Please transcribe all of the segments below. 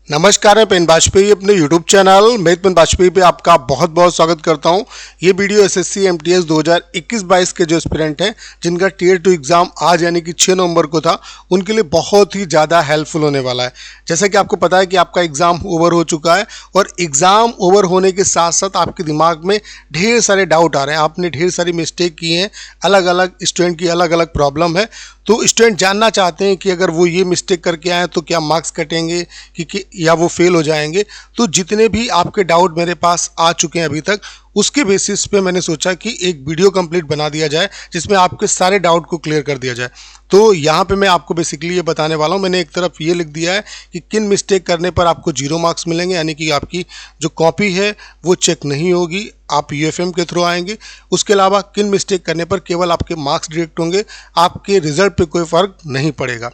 नमस्कार, मैं पेन वाजपेयी अपने YouTube चैनल मैं पेन वाजपेयी पे आपका बहुत बहुत स्वागत करता हूं। ये वीडियो एसएससी एमटीएस 2021-22 के जो एस्पिरेंट हैं जिनका टियर 2 एग्ज़ाम आज यानी कि 6 नवंबर को था, उनके लिए बहुत ही ज़्यादा हेल्पफुल होने वाला है। जैसा कि आपको पता है कि आपका एग्ज़ाम ओवर हो चुका है और एग्ज़ाम ओवर होने के साथ साथ आपके दिमाग में ढेर सारे डाउट आ रहे हैं, आपने ढेर सारी मिस्टेक की हैं, अलग अलग स्टूडेंट की अलग अलग प्रॉब्लम है। तो स्टूडेंट जानना चाहते हैं कि अगर वो ये मिस्टेक करके आए तो क्या मार्क्स कटेंगे कि या वो फेल हो जाएंगे। तो जितने भी आपके डाउट मेरे पास आ चुके हैं अभी तक, उसके बेसिस पे मैंने सोचा कि एक वीडियो कंप्लीट बना दिया जाए जिसमें आपके सारे डाउट को क्लियर कर दिया जाए। तो यहाँ पे मैं आपको बेसिकली ये बताने वाला हूँ। मैंने एक तरफ ये लिख दिया है कि किन मिस्टेक करने पर आपको 0 मार्क्स मिलेंगे, यानी कि आपकी जो कॉपी है वो चेक नहीं होगी, आप यूएफएम के थ्रू आएंगे। उसके अलावा किन मिस्टेक करने पर केवल आपके मार्क्स डिडक्ट होंगे, आपके रिजल्ट पे कोई फ़र्क नहीं पड़ेगा।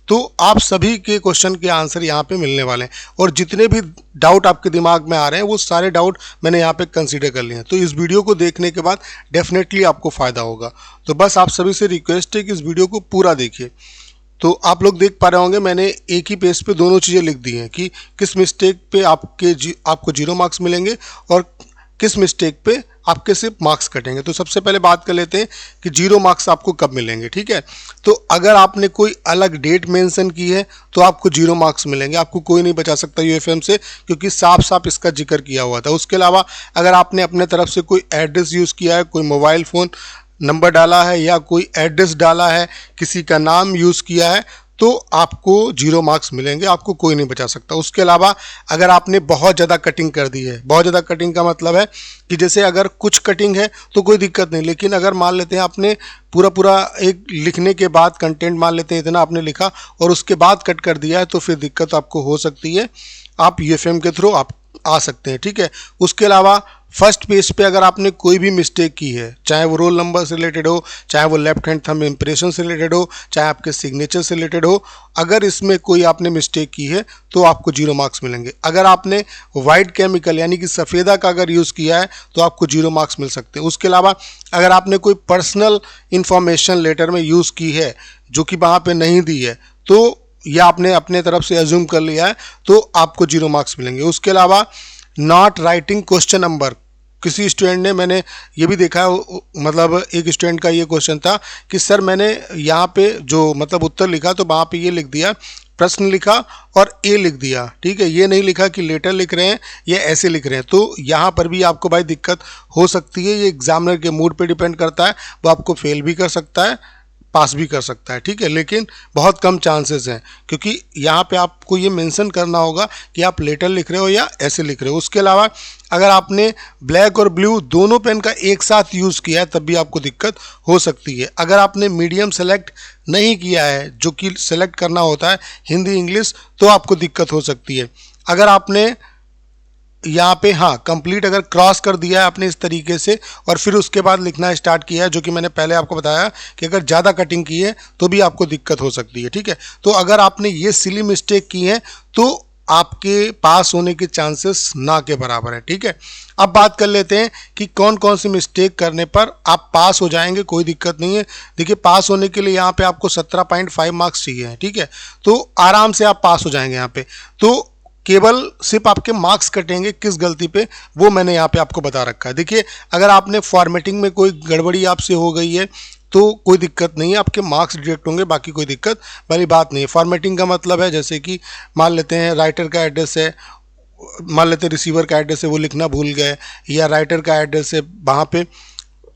तो आप सभी के क्वेश्चन के आंसर यहाँ पे मिलने वाले हैं और जितने भी डाउट आपके दिमाग में आ रहे हैं वो सारे डाउट मैंने यहाँ पे कंसीडर कर लिए हैं। तो इस वीडियो को देखने के बाद डेफिनेटली आपको फ़ायदा होगा। तो बस आप सभी से रिक्वेस्ट है कि इस वीडियो को पूरा देखिए। तो आप लोग देख पा रहे होंगे मैंने एक ही पेज पे दोनों चीज़ें लिख दी हैं कि किस मिस्टेक पे आपको 0 मार्क्स मिलेंगे और किस मिस्टेक पे आपके सिर्फ मार्क्स कटेंगे। तो सबसे पहले बात कर लेते हैं कि 0 मार्क्स आपको कब मिलेंगे। ठीक है, तो अगर आपने कोई अलग डेट मेंशन की है तो आपको 0 मार्क्स मिलेंगे, आपको कोई नहीं बचा सकता यूएफएम से, क्योंकि साफ साफ इसका जिक्र किया हुआ था। उसके अलावा अगर आपने अपने तरफ से कोई एड्रेस यूज़ किया है, कोई मोबाइल फ़ोन नंबर डाला है या कोई एड्रेस डाला है, किसी का नाम यूज़ किया है, तो आपको 0 मार्क्स मिलेंगे, आपको कोई नहीं बचा सकता। उसके अलावा अगर आपने बहुत ज़्यादा कटिंग कर दी है, बहुत ज़्यादा कटिंग का मतलब है कि जैसे अगर कुछ कटिंग है तो कोई दिक्कत नहीं, लेकिन अगर मान लेते हैं आपने पूरा एक लिखने के बाद कंटेंट मान लेते हैं इतना आपने लिखा और उसके बाद कट कर दिया है, तो फिर दिक्कत आपको हो सकती है। आप यूएफएम के थ्रू आप आ सकते हैं। ठीक है, उसके अलावा फर्स्ट पेज पे अगर आपने कोई भी मिस्टेक की है, चाहे वो रोल नंबर से रिलेटेड हो, चाहे वो लेफ्ट हैंड थंब इम्प्रेशन से रिलेटेड हो, चाहे आपके सिग्नेचर से रिलेटेड हो, अगर इसमें कोई आपने मिस्टेक की है तो आपको 0 मार्क्स मिलेंगे। अगर आपने वाइट केमिकल यानी कि सफ़ेदा का अगर यूज़ किया है तो आपको 0 मार्क्स मिल सकते हैं। उसके अलावा अगर आपने कोई पर्सनल इंफॉर्मेशन लेटर में यूज़ की है जो कि वहाँ पर नहीं दी है, तो या आपने अपने तरफ से एज्यूम कर लिया है, तो आपको 0 मार्क्स मिलेंगे। उसके अलावा नॉट राइटिंग क्वेश्चन नंबर, किसी स्टूडेंट ने, मैंने ये भी देखा है, मतलब एक स्टूडेंट का ये क्वेश्चन था कि सर मैंने यहाँ पे जो मतलब उत्तर लिखा तो वहाँ पे ये लिख दिया, प्रश्न लिखा और ए लिख दिया। ठीक है, ये नहीं लिखा कि लेटर लिख रहे हैं या ऐसे लिख रहे हैं। तो यहाँ पर भी आपको भाई दिक्कत हो सकती है। ये एग्जामिनर के मूड पे डिपेंड करता है, वो आपको फेल भी कर सकता है, पास भी कर सकता है। ठीक है, लेकिन बहुत कम चांसेस हैं, क्योंकि यहाँ पे आपको ये मेंशन करना होगा कि आप लेटर लिख रहे हो या ऐसे लिख रहे हो। उसके अलावा अगर आपने ब्लैक और ब्लू दोनों पेन का एक साथ यूज़ किया है तब भी आपको दिक्कत हो सकती है। अगर आपने मीडियम सेलेक्ट नहीं किया है, जो कि सेलेक्ट करना होता है हिंदी इंग्लिश, तो आपको दिक्कत हो सकती है। अगर आपने यहाँ पे कंप्लीट अगर क्रॉस कर दिया है आपने इस तरीके से और फिर उसके बाद लिखना स्टार्ट किया है, जो कि मैंने पहले आपको बताया कि अगर ज़्यादा कटिंग की है तो भी आपको दिक्कत हो सकती है। ठीक है, तो अगर आपने ये सिली मिस्टेक की है तो आपके पास होने के चांसेस ना के बराबर है। ठीक है, अब बात कर लेते हैं कि कौन कौन सी मिस्टेक करने पर आप पास हो जाएंगे। कोई दिक्कत नहीं है। देखिए, पास होने के लिए यहाँ पे आपको 17.5 मार्क्स चाहिए। ठीक है, तो आराम से आप पास हो जाएंगे यहाँ पे। तो केवल सिर्फ आपके मार्क्स कटेंगे किस गलती पे, वो मैंने यहाँ पे आपको बता रखा है। देखिए, अगर आपने फॉर्मेटिंग में कोई गड़बड़ी आपसे हो गई है तो कोई दिक्कत नहीं है, आपके मार्क्स डिडक्ट होंगे, बाकी कोई दिक्कत वाली बात नहीं है। फॉर्मेटिंग का मतलब है जैसे कि मान लेते हैं राइटर का एड्रेस है, मान लेते हैं रिसीवर का एड्रेस है, वो लिखना भूल गए, या राइटर का एड्रेस है वहाँ पे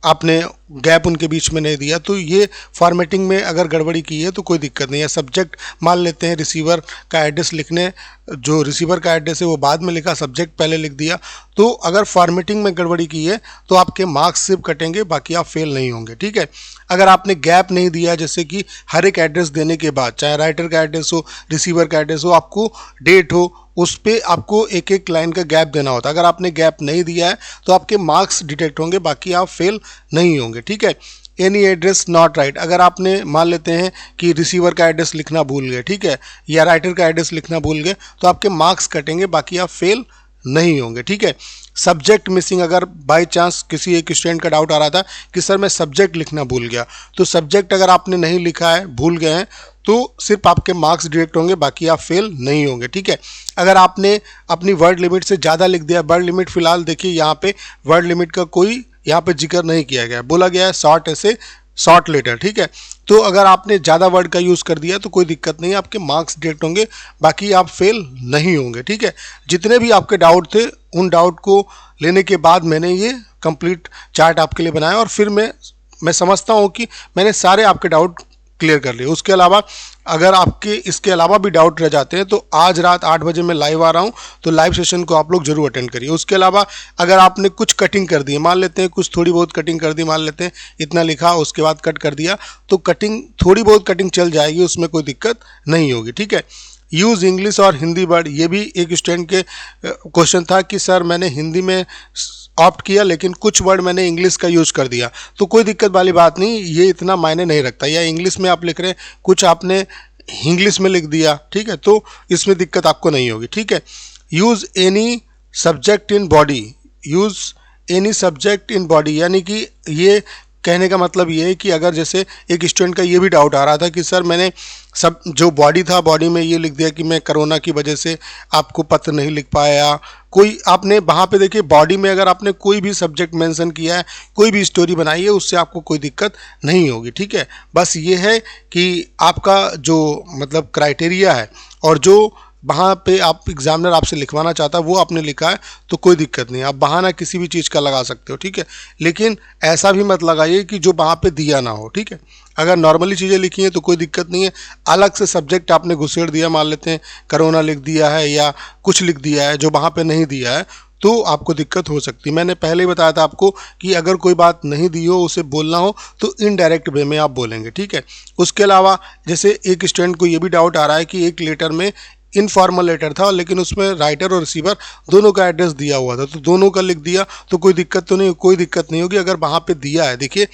आपने गैप उनके बीच में नहीं दिया, तो ये फॉर्मेटिंग में अगर गड़बड़ी की है तो कोई दिक्कत नहीं है। सब्जेक्ट मान लेते हैं रिसीवर का एड्रेस लिखने, जो रिसीवर का एड्रेस है वो बाद में लिखा, सब्जेक्ट पहले लिख दिया, तो अगर फॉर्मेटिंग में गड़बड़ी की है तो आपके मार्क्स सिर्फ कटेंगे, बाकी आप फेल नहीं होंगे। ठीक है, अगर आपने गैप नहीं दिया, जैसे कि हर एक एड्रेस देने के बाद, चाहे राइटर का एड्रेस हो, रिसीवर का एड्रेस हो, आपको डेट हो, उस पर आपको एक एक लाइन का गैप देना होता है। अगर आपने गैप नहीं दिया है तो आपके मार्क्स डिटेक्ट होंगे, बाकी आप फेल नहीं होंगे। ठीक है, एनी एड्रेस नॉट राइट, अगर आपने मान लेते हैं कि रिसीवर का एड्रेस लिखना भूल गए, ठीक है, या राइटर का एड्रेस लिखना भूल गए, तो आपके मार्क्स कटेंगे, बाकी आप फेल नहीं होंगे। ठीक है, सब्जेक्ट मिसिंग, अगर बाय चांस किसी एक स्टूडेंट का डाउट आ रहा था कि सर मैं सब्जेक्ट लिखना भूल गया, तो सब्जेक्ट अगर आपने नहीं लिखा है, भूल गए हैं, तो सिर्फ आपके मार्क्स डिडक्ट होंगे, बाकी आप फेल नहीं होंगे। ठीक है, अगर आपने अपनी वर्ड लिमिट से ज़्यादा लिख दिया, वर्ड लिमिट फिलहाल देखिए यहाँ पे वर्ड लिमिट का कोई यहाँ पे जिक्र नहीं किया गया, बोला गया है शॉर्ट ऐसे शॉर्ट लेटर। ठीक है, तो अगर आपने ज़्यादा वर्ड का यूज़ कर दिया तो कोई दिक्कत नहीं, आपके मार्क्स डिडक्ट होंगे, बाकी आप फेल नहीं होंगे। ठीक है, जितने भी आपके डाउट थे उन डाउट को लेने के बाद मैंने ये कंप्लीट चार्ट आपके लिए बनाया और फिर मैं समझता हूँ कि मैंने सारे आपके डाउट क्लियर कर लिए। उसके अलावा अगर आपके इसके अलावा भी डाउट रह जाते हैं तो आज रात 8 बजे मैं लाइव आ रहा हूँ, तो लाइव सेशन को आप लोग जरूर अटेंड करिए। उसके अलावा अगर आपने कुछ कटिंग कर दी, मान लेते हैं कुछ थोड़ी बहुत कटिंग कर दी, मान लेते हैं इतना लिखा उसके बाद कट कर दिया, तो कटिंग थोड़ी बहुत कटिंग चल जाएगी, उसमें कोई दिक्कत नहीं होगी। ठीक है, यूज़ इंग्लिश और हिंदी वर्ड, ये भी एक स्टूडेंट के क्वेश्चन था कि सर मैंने हिंदी में ऑप्ट किया लेकिन कुछ वर्ड मैंने इंग्लिश का यूज़ कर दिया, तो कोई दिक्कत वाली बात नहीं, ये इतना मायने नहीं रखता। या इंग्लिश में आप लिख रहे हैं, कुछ आपने इंग्लिश में लिख दिया, ठीक है, तो इसमें दिक्कत आपको नहीं होगी। ठीक है, use any subject in body, use any subject in body, यानी कि ये कहने का मतलब ये है कि अगर जैसे एक स्टूडेंट का ये भी डाउट आ रहा था कि सर मैंने सब जो बॉडी था, बॉडी में ये लिख दिया कि मैं कोरोना की वजह से आपको पत्र नहीं लिख पाया, कोई आपने वहाँ पे देखिए बॉडी में अगर आपने कोई भी सब्जेक्ट मेंशन किया है, कोई भी स्टोरी बनाई है, उससे आपको कोई दिक्कत नहीं होगी। ठीक है, बस ये है कि आपका जो मतलब क्राइटेरिया है और जो वहाँ पे आप एग्जामिनर आपसे लिखवाना चाहता है वो आपने लिखा है, तो कोई दिक्कत नहीं, आप बहाना किसी भी चीज़ का लगा सकते हो। ठीक है, लेकिन ऐसा भी मत लगाइए कि जो वहाँ पे दिया ना हो। ठीक है, अगर नॉर्मली चीज़ें लिखी हैं तो कोई दिक्कत नहीं है, अलग से सब्जेक्ट आपने घुसेड़ दिया, मान लेते हैं कोरोना लिख दिया है या कुछ लिख दिया है जो वहाँ पे नहीं दिया है, तो आपको दिक्कत हो सकती है। मैंने पहले ही बताया था आपको कि अगर कोई बात नहीं दी हो, उसे बोलना हो तो इनडायरेक्ट वे में आप बोलेंगे। ठीक है, उसके अलावा जैसे एक स्टूडेंट को ये भी डाउट आ रहा है कि एक लेटर में इनफॉर्मल लेटर था लेकिन उसमें राइटर और रिसीवर दोनों का एड्रेस दिया हुआ था, तो दोनों का लिख दिया, तो कोई दिक्कत तो नहीं, कोई दिक्कत नहीं होगी अगर वहाँ पे दिया है। देखिए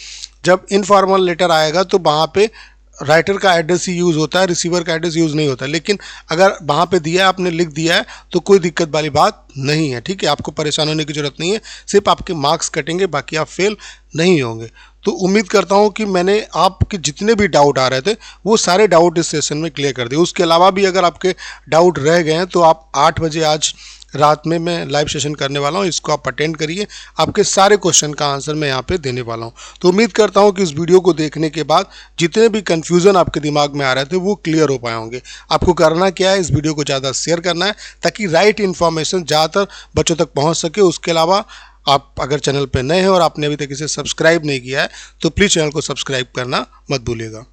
जब इनफॉर्मल लेटर आएगा तो वहाँ पे राइटर का एड्रेस ही यूज़ होता है, रिसीवर का एड्रेस यूज़ नहीं होता, लेकिन अगर वहाँ पे दिया है, आपने लिख दिया है, तो कोई दिक्कत वाली बात नहीं है। ठीक है, आपको परेशान होने की ज़रूरत नहीं है, सिर्फ आपके मार्क्स कटेंगे, बाकी आप फेल नहीं होंगे। तो उम्मीद करता हूँ कि मैंने आपके जितने भी डाउट आ रहे थे वो सारे डाउट इस सेशन में क्लियर कर दिए। उसके अलावा भी अगर आपके डाउट रह गए हैं तो आप 8 बजे आज रात में मैं लाइव सेशन करने वाला हूँ, इसको आप अटेंड करिए, आपके सारे क्वेश्चन का आंसर मैं यहाँ पे देने वाला हूँ। तो उम्मीद करता हूँ कि इस वीडियो को देखने के बाद जितने भी कन्फ्यूज़न आपके दिमाग में आ रहे थे वो क्लियर हो पाए होंगे। आपको करना क्या है, इस वीडियो को ज़्यादा शेयर करना है ताकि राइट इन्फॉर्मेशन ज़्यादातर बच्चों तक पहुँच सके। उसके अलावा आप अगर चैनल पर नए हैं और आपने अभी तक इसे सब्सक्राइब नहीं किया है तो प्लीज़ चैनल को सब्सक्राइब करना मत भूलिएगा।